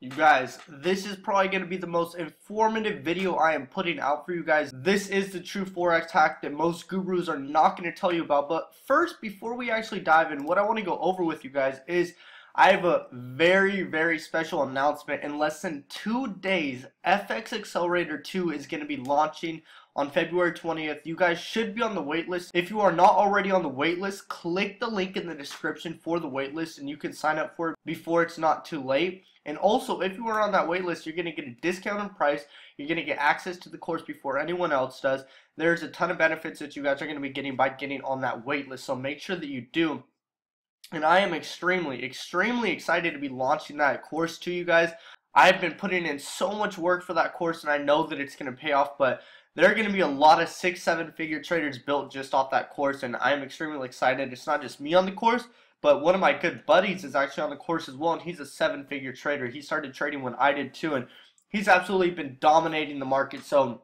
You guys, this is probably going to be the most informative video I am putting out for you guys. This is the true Forex hack that most gurus are not going to tell you about. But first, before we actually dive in, what I want to go over with you guys is I have a very special announcement. In less than 2 days, FX Accelerator 2 is going to be launching on February 20th. You guys should be on the waitlist. If you are not already on the waitlist, click the link in the description for the waitlist and you can sign up for it before it's not too late. And also, if you are on that waitlist, you're going to get a discounted price. You're going to get access to the course before anyone else does. There's a ton of benefits that you guys are going to be getting by getting on that waitlist. So make sure that you do. And I am extremely excited to be launching that course to you guys. I've been putting in so much work for that course, and I know that it's going to pay off. But there are going to be a lot of 6-7 figure traders built just off that course, and I'm extremely excited. It's not just me on the course, but one of my good buddies is actually on the course as well, and he's a 7-figure trader. He started trading when I did too, and he's absolutely been dominating the market. So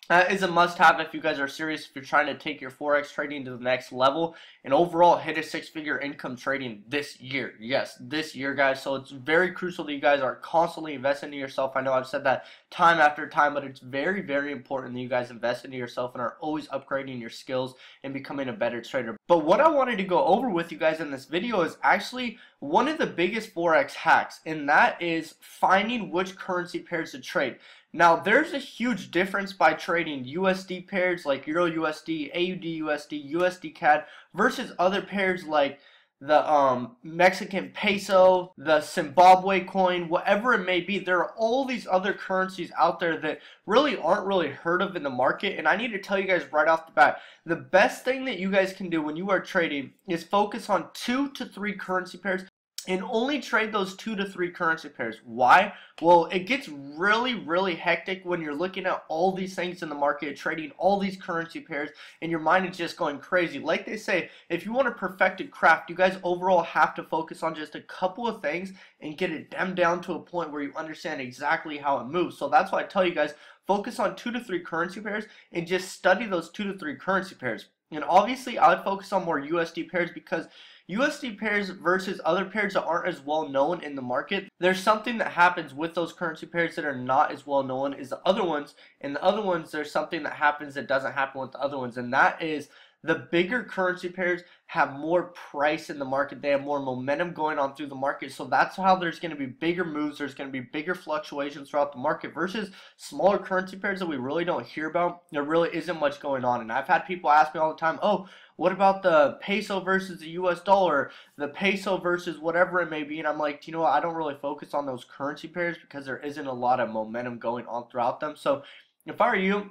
that is a must-have if you guys are serious, if you're trying to take your Forex trading to the next level and overall hit a 6-figure income trading this year. Yes, this year, guys. So it's very crucial that you guys are constantly investing in yourself. I know I've said that time after time, but it's very important that you guys invest into yourself and are always upgrading your skills and becoming a better trader. But what I wanted to go over with you guys in this video is actually one of the biggest Forex hacks, and that is finding which currency pairs to trade. Now, there's a huge difference by trading USD pairs like Euro USD, AUD USD, USD CAD versus other pairs like the Mexican peso, the Zimbabwe coin, whatever it may be. There are all these other currencies out there that really aren't heard of in the market. And I need to tell you guys right off the bat, the best thing that you guys can do when you are trading is focus on 2 to 3 currency pairs and only trade those 2 to 3 currency pairs. Why? Well, it gets really hectic when you're looking at all these things in the market, trading all these currency pairs, and your mind is just going crazy. Like they say, if you want to perfect a craft, you guys overall have to focus on just a couple of things and get it down to a point where you understand exactly how it moves. So that's why I tell you guys, focus on 2 to 3 currency pairs and just study those 2 to 3 currency pairs. And obviously, I would focus on more USD pairs because USD pairs versus other pairs that aren't as well known in the market, there's something that happens with those currency pairs that are not as well known as the other ones. And the other ones, there's something that happens that doesn't happen with the other ones, and that is the bigger currency pairs have more price in the market. They have more momentum going on through the market. So that's how there's going to be bigger moves. There's going to be bigger fluctuations throughout the market versus smaller currency pairs that we really don't hear about. There really isn't much going on. And I've had people ask me all the time, oh, what about the peso versus the US dollar, the peso versus whatever it may be? And I'm like, you know what? I don't really focus on those currency pairs because there isn't a lot of momentum going on throughout them. So if I were you,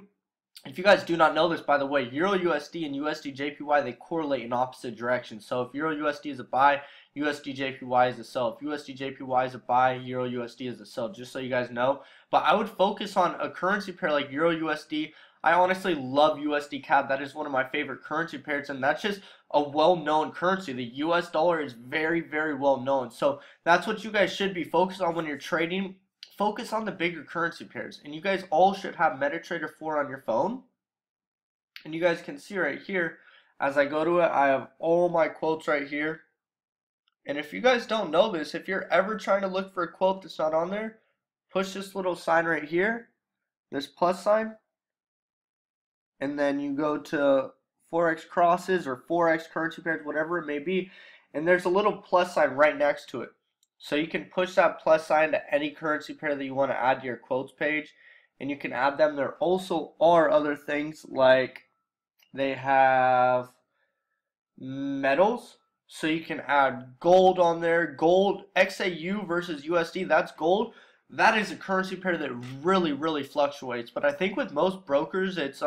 if you guys do not know this, by the way, Euro USD and USD JPY, they correlate in opposite directions. So if Euro USD is a buy, USD JPY is a sell. If USD JPY is a buy, Euro USD is a sell, just so you guys know. But I would focus on a currency pair like Euro USD. I honestly love USD CAD. That is one of my favorite currency pairs, and that's just a well-known currency. The US dollar is very well known. So that's what you guys should be focused on when you're trading. Focus on the bigger currency pairs, and you guys all should have MetaTrader 4 on your phone. And you guys can see right here, as I go to it, I have all my quotes right here. And if you guys don't know this, if you're ever trying to look for a quote that's not on there, push this little sign right here, this plus sign, and then you go to Forex crosses or Forex currency pairs, whatever it may be, and there's a little plus sign right next to it. So you can push that plus sign to any currency pair that you want to add to your quotes page, and you can add them. There also are other things like they have metals, so you can add gold on there. Gold, XAU versus USD, that's gold. That is a currency pair that really fluctuates. But I think with most brokers, it's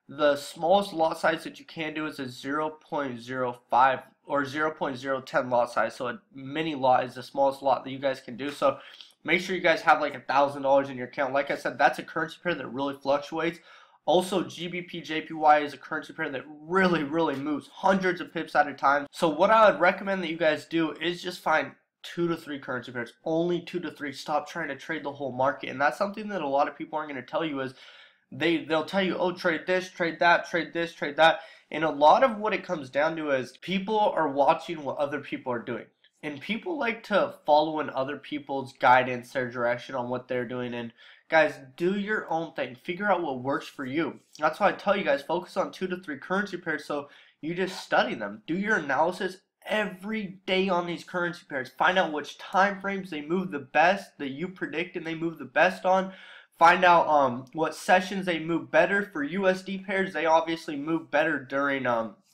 the smallest lot size that you can do is a 0.05 or 0.010 lot size. So a mini lot is the smallest lot that you guys can do. So make sure you guys have like $1,000 in your account. Like I said, that's a currency pair that really fluctuates. Also, GBP JPY is a currency pair that really moves hundreds of pips at a time. So what I would recommend that you guys do is just find 2 to 3 currency pairs. Only 2 to 3. Stop trying to trade the whole market. And that's something that a lot of people aren't going to tell you is they'll tell you, oh, trade this, trade that, trade this, trade that. And a lot of what it comes down to is people are watching what other people are doing. And people like to follow in other people's guidance, their direction on what they're doing. And guys, do your own thing. Figure out what works for you. That's why I tell you guys, focus on 2 to 3 currency pairs so you just study them. Do your analysis every day on these currency pairs. Find out which time frames they move the best, that you predict and they move the best on. Find out what sessions they move better. For USD pairs, they obviously move better during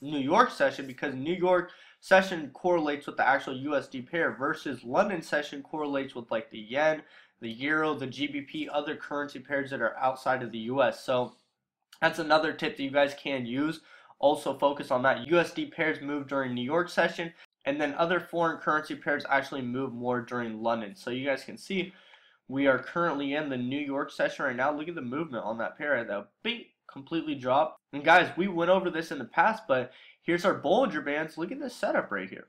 New York session, because New York session correlates with the actual USD pair versus London session correlates with like the yen, the euro, the GBP, other currency pairs that are outside of the US. So that's another tip that you guys can use. Also focus on that. USD pairs move during New York session, and then other foreign currency pairs actually move more during London. So you guys can see we are currently in the New York session right now. Look at the movement on that pair. That bing, completely dropped. And guys, we went over this in the past, but here's our Bollinger Bands. Look at this setup right here.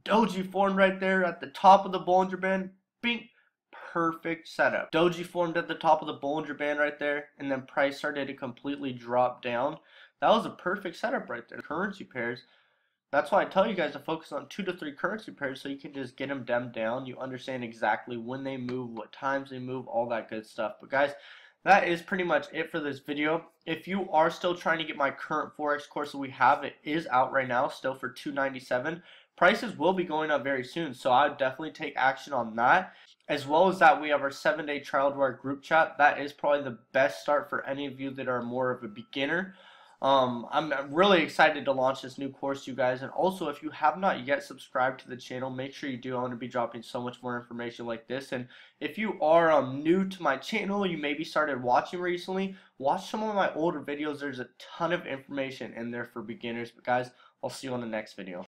Doji formed right there at the top of the Bollinger Band. Bing. Perfect setup. Doji formed at the top of the Bollinger Band right there, and then price started to completely drop down. That was a perfect setup right there. Currency pairs. That's why I tell you guys to focus on 2 to 3 currency pairs so you can just get them down. You understand exactly when they move, what times they move, all that good stuff. But guys, that is pretty much it for this video. If you are still trying to get my current Forex course that we have, it is out right now, still for $297. Prices will be going up very soon, so I would definitely take action on that. As well as that, we have our 7-day trial to our group chat. That is probably the best start for any of you that are more of a beginner. I'm really excited to launch this new course, you guys. And also, if you have not yet subscribed to the channel, make sure you do. I'm going to be dropping so much more information like this. And if you are new to my channel, you maybe started watching recently, watch some of my older videos. There's a ton of information in there for beginners. But guys, I'll see you on the next video.